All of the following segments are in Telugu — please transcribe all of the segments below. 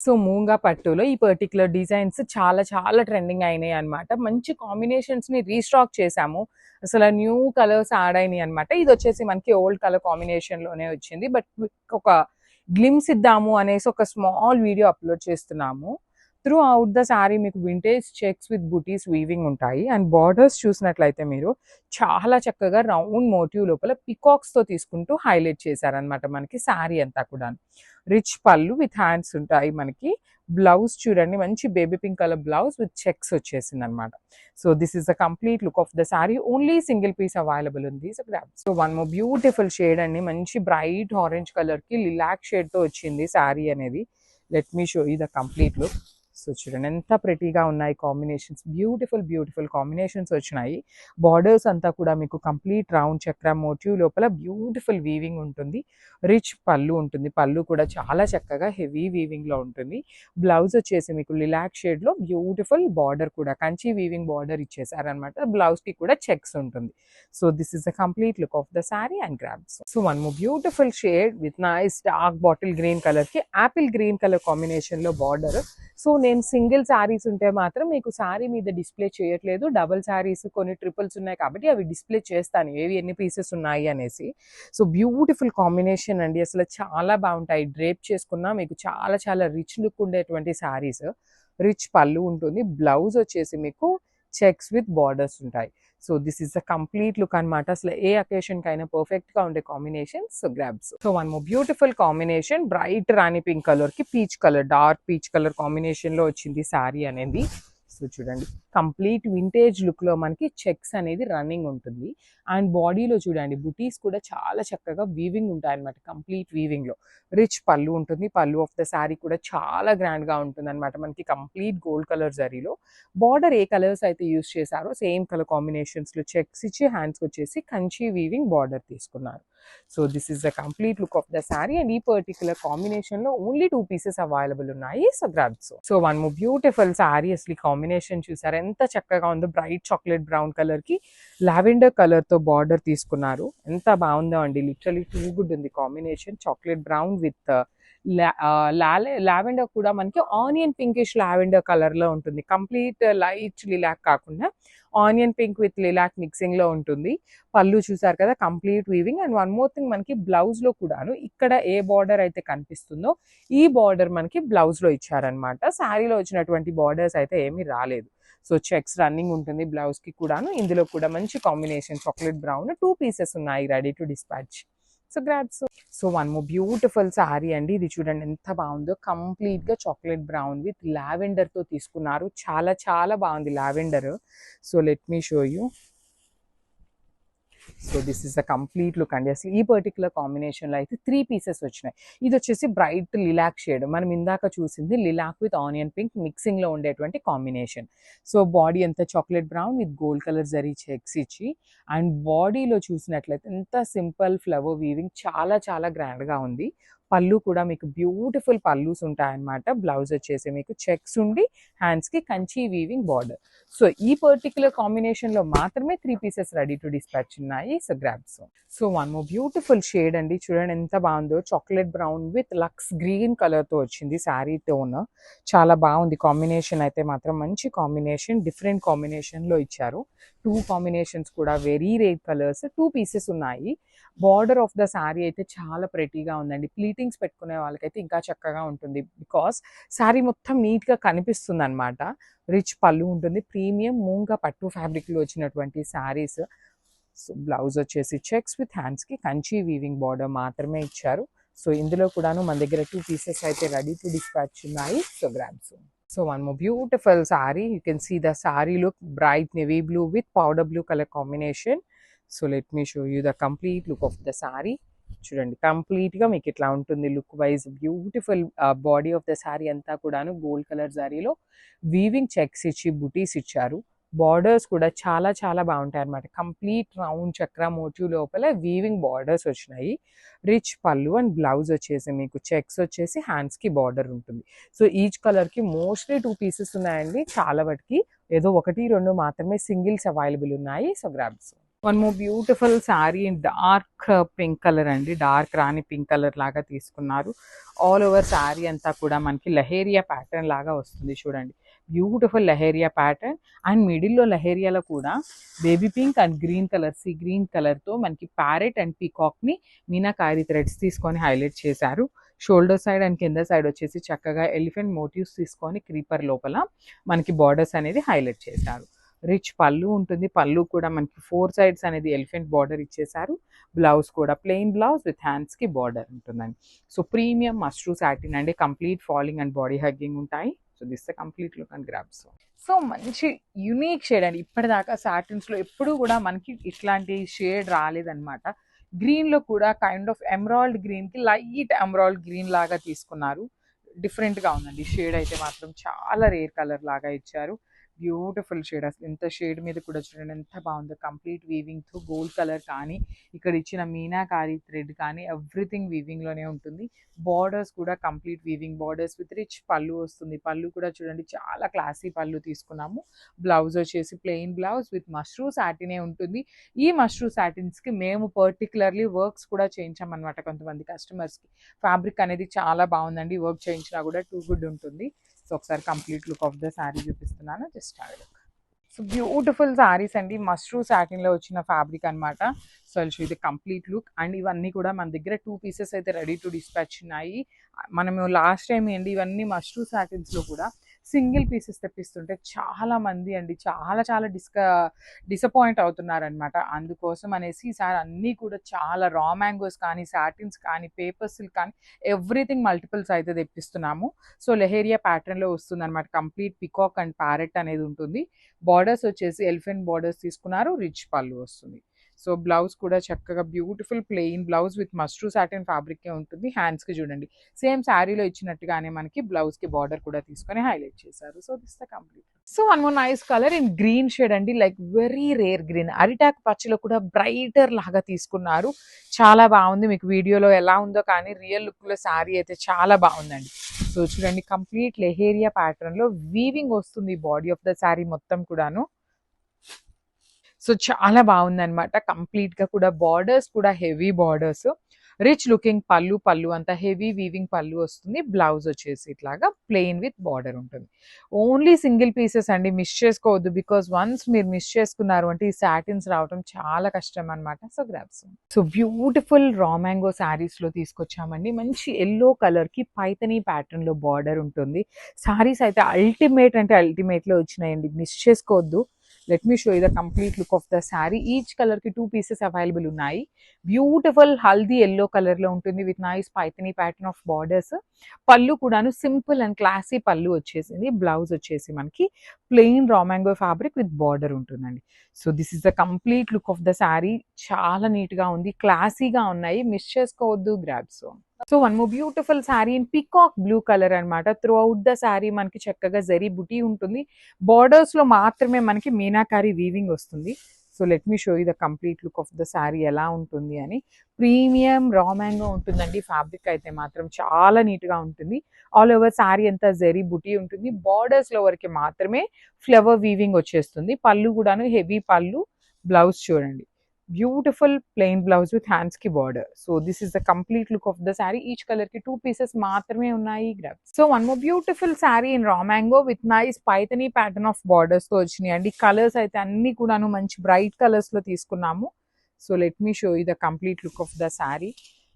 సో మూంగా పట్టులో ఈ పర్టిక్యులర్ డిజైన్స్ చాలా చాలా ట్రెండింగ్ అయినాయి అనమాట. మంచి కాంబినేషన్స్ని రీస్టాక్ చేశాము. అసలు న్యూ కలర్స్ యాడ్ అయినాయి అనమాట. ఇది వచ్చేసి మనకి ఓల్డ్ కలర్ కాంబినేషన్లోనే వచ్చింది. బట్ ఒక గ్లిమ్స్ ఇద్దాము అనేసి ఒక స్మాల్ వీడియో అప్లోడ్ చేస్తున్నాము. త్రూ అవుట్ ద శారీ మీకు vintage checks with buttis weaving ఉంటాయి. అండ్ బార్డర్స్ చూసినట్లయితే మీరు చాలా చక్కగా రౌండ్ మోటివ్ లోపల పికాక్స్తో తీసుకుంటూ హైలైట్ చేశారనమాట మనకి శారీ అంతా కూడా. రిచ్ పళ్ళు విత్ హ్యాండ్స్ ఉంటాయి మనకి. బ్లౌజ్ చూడండి, మంచి baby pink colour blouse with checks వచ్చేసింది అనమాట. So this is the complete look of the sari. Only single piece available ఉంది. So one more beautiful shade అండి, మంచి బ్రైట్ ఆరెంజ్ కలర్ కి లిలాక్ షేడ్ తో వచ్చింది శారీ అనేది. Let me show you the complete look. So చూడండి ఎంత ప్రెటీగా ఉన్నాయి కాంబినేషన్స్, బ్యూటిఫుల్ బ్యూటిఫుల్ కాంబినేషన్స్ వచ్చినాయి. బార్డర్స్ అంతా కూడా మీకు కంప్లీట్ రౌండ్ చక్ర మోటివ్ లోపల బ్యూటిఫుల్ వీవింగ్ ఉంటుంది. రిచ్ పళ్ళు ఉంటుంది, పళ్ళు కూడా చాలా చక్కగా హెవీ వీవింగ్ లో ఉంటుంది. బ్లౌజ్ వచ్చేసి మీకు లిలాక్ షేడ్ లో బ్యూటిఫుల్ బార్డర్ కూడా కంచి వీవింగ్ బార్డర్ ఇచ్చేసారనమాట. బ్లౌజ్ కి కూడా చెక్స్ ఉంటుంది. So this is the complete look of the sari and grabs. So one more beautiful shade with nice dark bottle green colour కి యాపిల్ గ్రీన్ కలర్ కాంబినేషన్ లో బార్డర్. సో నేను సింగిల్ శారీస్ ఉంటే మాత్రం మీకు శారీ మీద డిస్ప్లే చేయట్లేదు. డబుల్ శారీస్ కొన్ని ట్రిపుల్స్ ఉన్నాయి కాబట్టి అవి డిస్ప్లే చేస్తాను ఏవి ఎన్ని పీసెస్ ఉన్నాయి అనేసి. సో బ్యూటిఫుల్ కాంబినేషన్ అండి, అసలు చాలా బాగుంటాయి. డ్రేప్ చేసుకున్నా మీకు చాలా చాలా రిచ్ లుక్ ఉండేటువంటి శారీస్. రిచ్ పళ్ళు ఉంటుంది, బ్లౌజ్ వచ్చేసి మీకు చెక్స్ విత్ బార్డర్స్ ఉంటాయి. So this is the complete look అనమాట. అసలు ఏ అకేషన్ కైనా పర్ఫెక్ట్ గా ఉండే combination. So grabs. So one more beautiful combination, bright రాణి పింక్ కలర్ కి peach colour, dark peach colour combination లో వచ్చింది శారీ అనేది. సో చూడండి కంప్లీట్ వింటేజ్ లుక్ లో మనకి చెక్స్ అనేది రన్నింగ్ ఉంటుంది. అండ్ బాడీలో చూడండి బుటీస్ కూడా చాలా చక్కగా వీవింగ్ ఉంటాయి అనమాట. కంప్లీట్ వీవింగ్ లో రిచ్ పళ్ళు ఉంటుంది. పళ్ళు ఆఫ్ ద శారీ కూడా చాలా గ్రాండ్ గా ఉంటుంది అనమాట. మనకి కంప్లీట్ గోల్డ్ కలర్ జరీలో బార్డర్ ఏ కలర్స్ అయితే యూస్ చేశారో సేమ్ కలర్ కాంబినేషన్స్ లో చెక్స్ ఇచ్చి హ్యాండ్స్ వచ్చేసి కంచి వీవింగ్ బార్డర్ తీసుకున్నారు. So this is the complete look of the sari. And ఈ పర్టికులర్ కాంబినేషన్ లో ఓన్లీ 2 పీసెస్ అవైలబుల్ ఉన్నాయి. So grabs. So one more beautiful sari. అసలు కాంబినేషన్ చూసారు ఎంత చక్కగా ఉందో. బ్రైట్ చాక్లెట్ బ్రౌన్ కలర్ కి లావెండర్ కలర్ తో బార్డర్ తీసుకున్నారు. ఎంత బాగుందో అండి, లిటరలీ టూ గుడ్ ఉంది combination. Chocolate brown with lavender కూడా మనకి ఆనియన్ పింకిష్ లావెండర్ కలర్ లో ఉంటుంది. కంప్లీట్ లైట్ లిలాక్ కాకుండా onion pink with lilac mixing లో ఉంటుంది. పళ్ళు చూసారు కదా complete weaving. And one more thing, మనకి బ్లౌజ్ లో కూడాను ఇక్కడ ఏ బార్డర్ అయితే కనిపిస్తుందో ఈ బార్డర్ మనకి బ్లౌజ్ లో ఇచ్చారనమాట. శారీలో వచ్చినటువంటి బార్డర్స్ అయితే ఏమీ రాలేదు. సో చెక్స్ రన్నింగ్ ఉంటుంది బ్లౌజ్ కి కూడాను. ఇందులో కూడా మంచి కాంబినేషన్ చాక్లెట్ బ్రౌన్ 2 పీసెస్ ఉన్నాయి ready to dispatch. So grads. So one more beautiful sari అండి, ఇది చూడండి ఎంత బాగుందో. కంప్లీట్ గా చాక్లెట్ బ్రౌన్ విత్ లావెండర్ తో తీసుకున్నారు. చాలా చాలా బాగుంది lavender. So let me show you. So this is the complete look అండి. అసలు ఈ పర్టికులర్ కాంబినేషన్ లో అయితే 3 పీసెస్ వచ్చినాయి. ఇది వచ్చేసి బ్రైట్ లిలాక్ షేడ్, మనం ఇందాక చూసింది lilac with onion pink mixing లో ఉండేటువంటి కాంబినేషన్. సో బాడీ అంతా chocolate brown with gold colour zari checks ఇచ్చి, అండ్ బాడీలో చూసినట్లయితే ఎంత సింపుల్ ఫ్లవర్ వీవింగ్ చాలా చాలా గ్రాండ్ గా ఉంది. పళ్ళు కూడా మీకు బ్యూటిఫుల్ పళ్ళుస్ ఉంటాయన్నమాట. బ్లౌజ్ వచ్చేసి మీకు చెక్స్ ఉండి హ్యాండ్స్ కి కంచి వీవింగ్ బార్డర్. సో ఈ పర్టికులర్ కాంబినేషన్ లో మాత్రమే 3 పీసెస్ రెడీ టు డిస్పాచ్ ఉన్నాయి. So grabs. So one more beautiful shade అండి, చూడండి ఎంత బాగుందో. Chocolate brown with lux green colour తో వచ్చింది శారీ టోన్. చాలా బాగుంది కాంబినేషన్ అయితే మాత్రం. మంచి కాంబినేషన్, డిఫరెంట్ కాంబినేషన్ లో ఇచ్చారు. 2 కాంబినేషన్స్ కూడా వెరీ రేర్ కలర్స్. 2 పీసెస్ ఉన్నాయి. బార్డర్ ఆఫ్ ద శారీ అయితే చాలా ప్రెటీగా ఉందండి. ప్లీటింగ్స్ పెట్టుకునే వాళ్ళకైతే ఇంకా చక్కగా ఉంటుంది. బికాస్ శారీ మొత్తం నీట్ గా కనిపిస్తుంది అనమాట. రిచ్ పళ్ళు ఉంటుంది. ప్రీమియం మూంగా పట్టు ఫ్యాబ్రిక్ లో వచ్చినటువంటి శారీస్. సో బ్లౌజ్ వచ్చేసి చెక్స్ విత్ హ్యాండ్స్ కి కంచి వీవింగ్ బార్డర్ మాత్రమే ఇచ్చారు. సో ఇందులో కూడాను మన దగ్గర 2 పీసెస్ అయితే రెడీ టు డిస్పాచ్ ఉన్నాయి. So grabs. So one more beautiful saree. You can see the saree look bright navy blue with powder blue color combination. So let me show you the complete look of the saree. చూడండి కంప్లీట్ గా మీకు ఇట్లా ఉంటుంది look wise. Beautiful body of the sari అంతా కూడాను గోల్డ్ కలర్ శారీలో వీవింగ్ చెక్స్ ఇచ్చి బుటీస్ ఇచ్చారు. బార్డర్స్ కూడా చాలా చాలా బాగుంటాయి అనమాట. కంప్లీట్ రౌండ్ చక్ర మోటివ్ లోపల వీవింగ్ బార్డర్స్ వచ్చినాయి. రిచ్ పళ్ళు అండ్ బ్లౌజ్ వచ్చేసి మీకు చెక్స్ వచ్చేసి హ్యాండ్స్ కి బార్డర్ ఉంటుంది. సో ఈచ్ కలర్ కి మోస్ట్లీ 2 పీసెస్ ఉన్నాయండి. చాలా వాటికి ఏదో 1, 2 మాత్రమే సింగిల్స్ అవైలబుల్ ఉన్నాయి. So grabs. One more beautiful sari in dark pink colour అండి, డార్క్ రాణి పింక్ కలర్ లాగా తీసుకున్నారు. ఆల్ ఓవర్ శారీ అంతా కూడా మనకి లహేరియా ప్యాటర్న్ లాగా వస్తుంది చూడండి. బ్యూటిఫుల్ లహేరియా ప్యాటర్న్ అండ్ మిడిల్లో లహేరియాలో కూడా baby pink and green colour, sea green కలర్తో మనకి ప్యారెట్ అండ్ పీకాక్ని మీనాకారి థ్రెడ్స్ తీసుకొని హైలైట్ చేశారు. షోల్డర్ సైడ్ అండ్ కింద సైడ్ వచ్చేసి చక్కగా ఎలిఫెంట్ మోటివ్స్ తీసుకొని క్రీపర్ లోపల మనకి బార్డర్స్ అనేది హైలైట్ చేశారు. రిచ్ పళ్ళు ఉంటుంది, పళ్ళు కూడా మనకి 4 సైడ్స్ అనేది ఎలిఫెంట్ బార్డర్ ఇచ్చేసారు. బ్లౌజ్ కూడా ప్లెయిన్ బ్లౌజ్ విత్ హ్యాండ్స్కి బార్డర్ ఉంటుందండి. సో ప్రీమియం మష్రూ సాటిన్ అండి, complete falling and body hugging ఉంటాయి. So this the complete look and grabs. So మంచి యూనిక్ షేడ్ అండి, ఇప్పటిదాకా సాటిన్స్లో ఎప్పుడు కూడా మనకి ఇట్లాంటి షేడ్ రాలేదన్నమాట. గ్రీన్లో కూడా కైండ్ ఆఫ్ ఎమరాల్డ్ గ్రీన్కి లైట్ ఎమరాల్డ్ గ్రీన్ లాగా తీసుకున్నారు. డిఫరెంట్గా ఉందండి షేడ్ అయితే మాత్రం చాలా రేర్ కలర్ లాగా ఇచ్చారు. బ్యూటిఫుల్ షేడ్, అసలు ఇంత షేడ్ మీద కూడా చూడండి ఎంత బాగుందో. కంప్లీట్ వీవింగ్తో గోల్డ్ కలర్ కానీ ఇక్కడ ఇచ్చిన మీనాకారి థ్రెడ్ కానీ ఎవ్రీథింగ్ వీవింగ్లోనే ఉంటుంది. బార్డర్స్ కూడా complete weaving borders with rich పళ్ళు వస్తుంది. పళ్ళు కూడా చూడండి చాలా క్లాసీ పళ్ళు తీసుకున్నాము. బ్లౌజ్ వచ్చేసి ప్లెయిన్ బ్లౌజ్ విత్ మష్రూ సాటినే ఉంటుంది. ఈ మష్రూ సాటిన్స్కి మేము పర్టికులర్లీ వర్క్స్ కూడా చేయించామన్నమాట కొంతమంది కస్టమర్స్కి. ఫ్యాబ్రిక్ అనేది చాలా బాగుందండి, వర్క్ చేయించినా కూడా టూ గుడ్ ఉంటుంది. సో ఒకసారి complete look of the sari చూపిస్తున్నాను, just have a look. So beautiful saris అండి, మష్రూ సాటిన్లో వచ్చిన ఫ్యాబ్రిక్ అనమాట. సో ఇది కంప్లీట్ లుక్ అండ్ ఇవన్నీ కూడా మన దగ్గర 2 పీసెస్ అయితే రెడీ టు డిస్పాచ్ ఉన్నాయి. మనము లాస్ట్ టైం ఏంటి ఇవన్నీ మష్రూ సాటిన్స్లో కూడా సింగిల్ పీసెస్ తెప్పిస్తుంటే చాలా మంది అండి చాలా డిసప్పాయింట్ అవుతున్నారనమాట. అందుకోసం అనేసి ఈసారి అన్నీ కూడా చాలా రా మ్యాంగోస్ కానీ సాటిన్స్ కానీ పేపర్స్ కానీ ఎవ్రీథింగ్ మల్టిపుల్స్ అయితే తెప్పిస్తున్నాము. సో లెహేరియా ప్యాటర్న్లో వస్తుంది అనమాట. కంప్లీట్ పికాక్ అండ్ ప్యారెట్ అనేది ఉంటుంది. బార్డర్స్ వచ్చేసి ఎలిఫెంట్ బార్డర్స్ తీసుకున్నారు, రిచ్ పళ్ళు వస్తుంది. సో బ్లౌజ్ కూడా చక్కగా beautiful plain blouse with mashru satin ఫ్యాబ్రిక్కే ఉంటుంది. హ్యాండ్స్కి చూడండి సేమ్ శారీలో ఇచ్చినట్టుగానే మనకి బ్లౌజ్కి బార్డర్ కూడా తీసుకొని హైలైట్ చేశారు. So this the complete. So one more nice colour in green shade అండి, లైక్ వెరీ రేర్ గ్రీన్. అరిటాక్ పచ్చిలో కూడా బ్రైటర్ లాగా తీసుకున్నారు. చాలా బాగుంది. మీకు వీడియోలో ఎలా ఉందో కానీ రియల్ లుక్లో శారీ అయితే చాలా బాగుందండి. సో చూడండి కంప్లీట్ లెహేరియా ప్యాటర్న్లో వీవింగ్ వస్తుంది బాడీ ఆఫ్ ద శారీ మొత్తం కూడాను. సో చాలా బాగుందన్నమాట. కంప్లీట్గా కూడా బార్డర్స్ కూడా హెవీ బార్డర్స్, రిచ్ లుకింగ్ పళ్ళు అంతా హెవీ వీవింగ్ పళ్ళు వస్తుంది. బ్లౌజ్ వచ్చేసి ఇట్లాగా ప్లెయిన్ విత్ బార్డర్ ఉంటుంది. ఓన్లీ సింగిల్ పీసెస్ అండి, మిస్ చేసుకోవద్దు. బికాస్ వన్స్ మీరు మిస్ చేసుకున్నారు అంటే ఈ సాటిన్స్ రావడం చాలా కష్టం అనమాట. So grabs. So beautiful raw mango శారీస్లో తీసుకొచ్చామండి. మంచి ఎల్లో కలర్కి పైతనీ ప్యాటర్న్లో బార్డర్ ఉంటుంది. శారీస్ అయితే అల్టిమేట్ అంటే అల్టిమేట్లో వచ్చినాయండి, మిస్ చేసుకోవద్దు. Let me show you the complete look of the sari. Each కలర్కి 2 పీసెస్ అవైలబుల్ ఉన్నాయి. బ్యూటిఫుల్ హల్దీ ఎల్లో కలర్లో ఉంటుంది with nice Paithani pattern of borders. పళ్ళు కూడాను సింపుల్ అండ్ క్లాసీ పళ్ళు వచ్చేసింది. బ్లౌజ్ వచ్చేసి మనకి plain raw mango fabric with border ఉంటుందండి. So this is the complete look of the sari. చాలా నీట్గా ఉంది, క్లాసీగా ఉన్నాయి, మిస్ చేసుకోవద్దు. Grabs. So one more beautiful sari in peacock blue colour అనమాట. త్రూ అవుట్ ద శారీ మనకి చక్కగా జరీ బుటీ ఉంటుంది. బార్డర్స్లో మాత్రమే మనకి మీనాకారి వీవింగ్ వస్తుంది. So let me show you the complete look of the sari ఎలా ఉంటుంది అని. ప్రీమియం రా మ్యాంగో ఉంటుందండి. ఫ్యాబ్రిక్ అయితే మాత్రం చాలా నీట్గా ఉంటుంది. ఆల్ ఓవర్ శారీ అంతా జరీ బుటీ ఉంటుంది. బార్డర్స్లో వరకు మాత్రమే ఫ్లవర్ వీవింగ్ వచ్చేస్తుంది. పళ్ళు కూడాను హెవీ పళ్ళు. బ్లౌజ్ చూడండి beautiful plain blouse with hands కి border. So this is the complete look of the sari. Each colour కి 2 పీసెస్ మాత్రమే ఉన్నాయి. Grab. So one more beautiful sari in raw mango with nice Paithani pattern of borders తో వచ్చినాయి అండి. కలర్స్ అయితే అన్ని కూడాను మంచి బ్రైట్ కలర్స్ లో తీసుకున్నాము. So let me show you the complete look of the sari.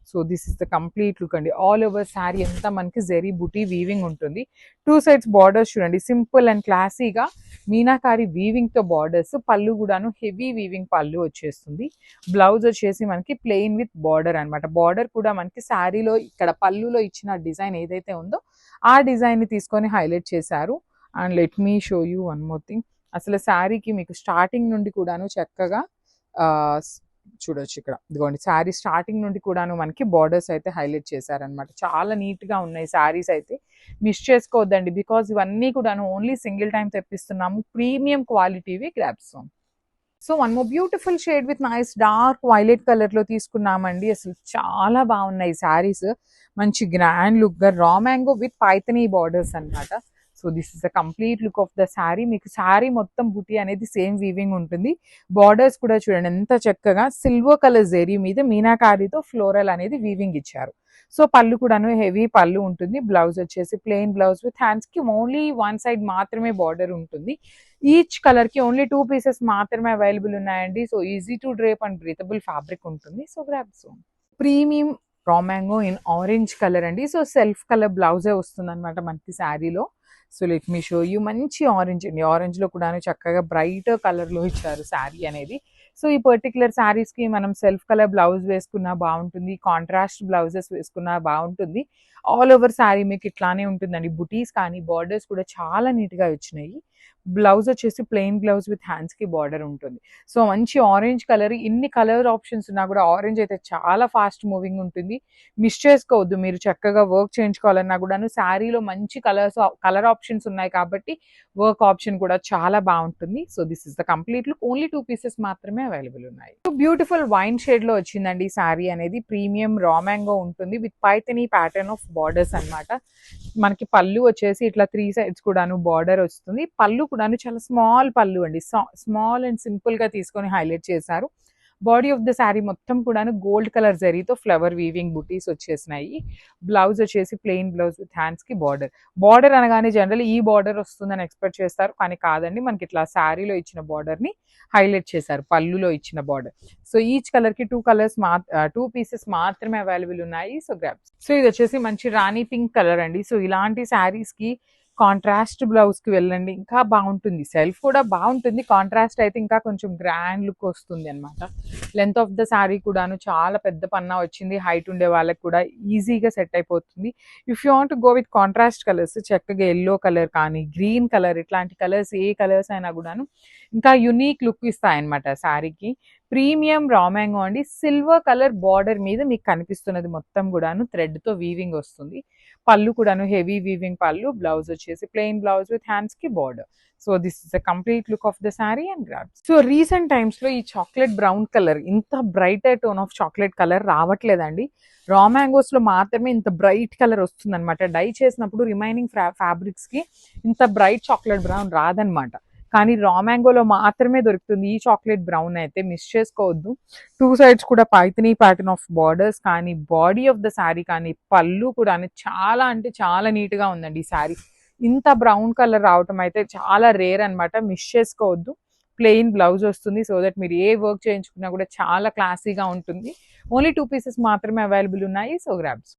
So this is the complete look అండి. ఆల్ ఓవర్ శారీ అంతా మనకి జెరీ బుటీ వీవింగ్ ఉంటుంది. 2 సైడ్స్ బార్డర్స్ చూడండి సింపుల్ అండ్ క్లాసీగా మీనాకారి వీవింగ్ తో బార్డర్స్. పళ్ళు కూడాను హెవీ వీవింగ్ పళ్ళు వచ్చేస్తుంది. బ్లౌజ్ వచ్చేసి మనకి ప్లెయిన్ విత్ బార్డర్ అనమాట. బార్డర్ కూడా మనకి శారీలో ఇక్కడ పళ్ళులో ఇచ్చిన డిజైన్ ఏదైతే ఉందో ఆ డిజైన్ ని తీసుకొని హైలైట్ చేశారు. And let me show you one more thing. అసలు శారీకి మీకు స్టార్టింగ్ నుండి కూడాను చక్కగా చూడొచ్చు ఇక్కడ ఇదిగోండి శారీ స్టార్టింగ్ నుండి కూడాను మనకి బార్డర్స్ అయితే హైలైట్ చేశారనమాట. చాలా నీట్ గా ఉన్నాయి శారీస్ అయితే, మిస్ చేసుకోవద్దండి. బికాజ్ ఇవన్నీ కూడాను ఓన్లీ సింగిల్ టైం తెప్పిస్తున్నాము. ప్రీమియం క్వాలిటీవి grabs. So one more beautiful shade with nice dark violet colour లో తీసుకున్నామండి. అసలు చాలా బాగున్నాయి శారీస్. మంచి గ్రాండ్ లుక్ గా raw mango with Paithani borders అనమాట. So this is the complete look of the sari. మీకు శారీ మొత్తం బుటీ అనేది సేమ్ వీవింగ్ ఉంటుంది. బార్డర్స్ కూడా చూడండి ఎంత చక్కగా సిల్వర్ కలర్ జెరీ మీద మీనాకారితో ఫ్లోరల్ అనేది వీవింగ్ ఇచ్చారు. సో పళ్ళు కూడాను హెవీ పళ్ళు ఉంటుంది. బ్లౌజ్ వచ్చేసి ప్లెయిన్ బ్లౌజ్ విత్ హ్యాండ్స్ కి ఓన్లీ వన్ సైడ్ మాత్రమే బార్డర్ ఉంటుంది. ఈచ్ కలర్ కి ఓన్లీ 2 పీసెస్ మాత్రమే అవైలబుల్ ఉన్నాయండి. So easy to drape and breathable fabric ఉంటుంది. So grab soon. Premium raw mango in orange colour అండి. సో సెల్ఫ్ కలర్ బ్లౌజే వస్తుంది అనమాట మనకి శారీలో. So let me show you. మంచి ఆరెంజ్ అండి. ఆరెంజ్ లో కూడా చక్కగా బ్రైట్ కలర్ లో ఇచ్చారు శారీ అనేది. సో ఈ పర్టికులర్ శారీస్ కి మనం సెల్ఫ్ కలర్ బ్లౌజ్ వేసుకున్నా బాగుంటుంది, కాంట్రాస్ట్ బ్లౌజెస్ వేసుకున్నా బాగుంటుంది. ఆల్ ఓవర్ శారీ మీకు ఇట్లానే ఉంటుందండి. బుటీస్ కానీ బార్డర్స్ కూడా చాలా నీట్ గా వచ్చినాయి. బ్లౌజ్ వచ్చేసి ప్లెయిన్ బ్లౌజ్ విత్ హ్యాండ్స్ కి బార్డర్ ఉంటుంది. సో మంచి ఆరెంజ్ కలర్. ఇన్ని కలర్ ఆప్షన్స్ ఉన్నా కూడా ఆరెంజ్ అయితే చాలా ఫాస్ట్ మూవింగ్ ఉంటుంది. మిస్ చేసుకోవద్దు. మీరు చక్కగా వర్క్ చేయించుకోవాలన్నా కూడాను శారీలో మంచి కలర్ ఆప్షన్స్ ఉన్నాయి కాబట్టి వర్క్ ఆప్షన్ కూడా చాలా బాగుంటుంది. So this is the complete look. Only 2 pieces మాత్రమే అవైలబుల్ ఉన్నాయి. సో బ్యూటిఫుల్ వైన్ షేడ్ లో వచ్చిందండి శారీ అనేది. ప్రీమియం రా మ్యాంగో ఉంటుంది with Paithani pattern of borders అన్నమాట. మనకి పళ్ళు వచ్చేసి ఇట్లా 3 సైడ్స్ కూడాను బార్డర్ వస్తుంది. పళ్ళు కూడాను చాలా స్మాల్ పళ్ళు అండి. స్మాల్ అండ్ సింపుల్ గా తీసుకొని హైలైట్ చేశారు. బాడీ ఆఫ్ ద శారీ మొత్తం కూడాను గోల్డ్ కలర్ జరీతో ఫ్లవర్ వీవింగ్ బుటీస్ వచ్చేసినాయి. బ్లౌజ్ వచ్చేసి ప్లెయిన్ బ్లౌజ్ విత్ హ్యాండ్స్ కి బార్డర్. బార్డర్ అనగానే జనరల్ ఈ బార్డర్ వస్తుందని ఎక్స్పెక్ట్ చేస్తారు, కానీ కాదండి. మనకి ఇట్లా శారీలో ఇచ్చిన బార్డర్ ని హైలైట్ చేశారు, పళ్ళులో ఇచ్చిన బార్డర్. సో ఈచ్ కలర్ కి 2 పీసెస్ మాత్రమే అవైలబుల్ ఉన్నాయి. So grab. సో ఇది వచ్చేసి మంచి రాణి పింక్ కలర్ అండి. సో ఇలాంటి శారీస్ కి కాంట్రాస్ట్ బ్లౌజ్ కి వెళ్ళండి, ఇంకా బాగుంటుంది. సెల్ఫ్ కూడా బాగుంటుంది, కాంట్రాస్ట్ అయితే ఇంకా కొంచెం గ్రాండ్ లుక్ వస్తుంది అనమాట. లెంత్ ఆఫ్ ద శారీ కూడాను చాలా పెద్ద పన్నా వచ్చింది. హైట్ ఉండే వాళ్ళకి కూడా ఈజీగా సెట్ అయిపోతుంది. If you want go with contrast colours, చక్కగా ఎల్లో కలర్ కానీ గ్రీన్ కలర్, ఇట్లాంటి కలర్స్ ఏ కలర్స్ అయినా కూడాను ఇంకా యునీక్ లుక్ ఇస్తాయన్నమాట శారీకి. ప్రీమియం రా మ్యాంగో అండి. సిల్వర్ కలర్ బార్డర్ మీద మీకు కనిపిస్తున్నది మొత్తం కూడాను థ్రెడ్ తో వీవింగ్ వస్తుంది. పళ్ళు కూడాను హెవీ వీవింగ్ పళ్ళు. బ్లౌజ్ వచ్చేసి ప్లెయిన్ బ్లౌజ్ విత్ హ్యాండ్స్ కి border. So this is the complete look of the sari and grab. So recent times లో ఈ చాక్లెట్ బ్రౌన్ కలర్, ఇంత brighter tone of chocolate colour రావట్లేదండి. రా మ్యాంగోస్ లో మాత్రమే ఇంత బ్రైట్ కలర్ వస్తుంది అనమాట. డై చేసినప్పుడు రిమైనింగ్ ఫ్యాబ్రిక్స్ కి ఇంత బ్రైట్ చాక్లెట్ బ్రౌన్ రాదనమాట. కానీ రా మ్యాంగోలో మాత్రమే దొరుకుతుంది ఈ చాక్లెట్ బ్రౌన్. అయితే మిస్ చేసుకోవద్దు. 2 సైడ్స్ కూడా పైథనీ ప్యాటర్న్ ఆఫ్ బార్డర్స్ కానీ, బాడీ ఆఫ్ ద శారీ కానీ, పళ్ళు కూడా చాలా అంటే చాలా నీట్ గా ఉందండి ఈ శారీ. ఇంత బ్రౌన్ కలర్ రావటం అయితే చాలా రేర్ అనమాట. మిస్ చేసుకోవద్దు. ప్లెయిన్ బ్లౌజ్ వస్తుంది. సో దట్ మీరు ఏ వర్క్ చేయించుకున్నా కూడా చాలా క్లాసీగా ఉంటుంది. ఓన్లీ 2 పీసెస్ మాత్రమే అవైలబుల్ ఉన్నాయి. So grabs.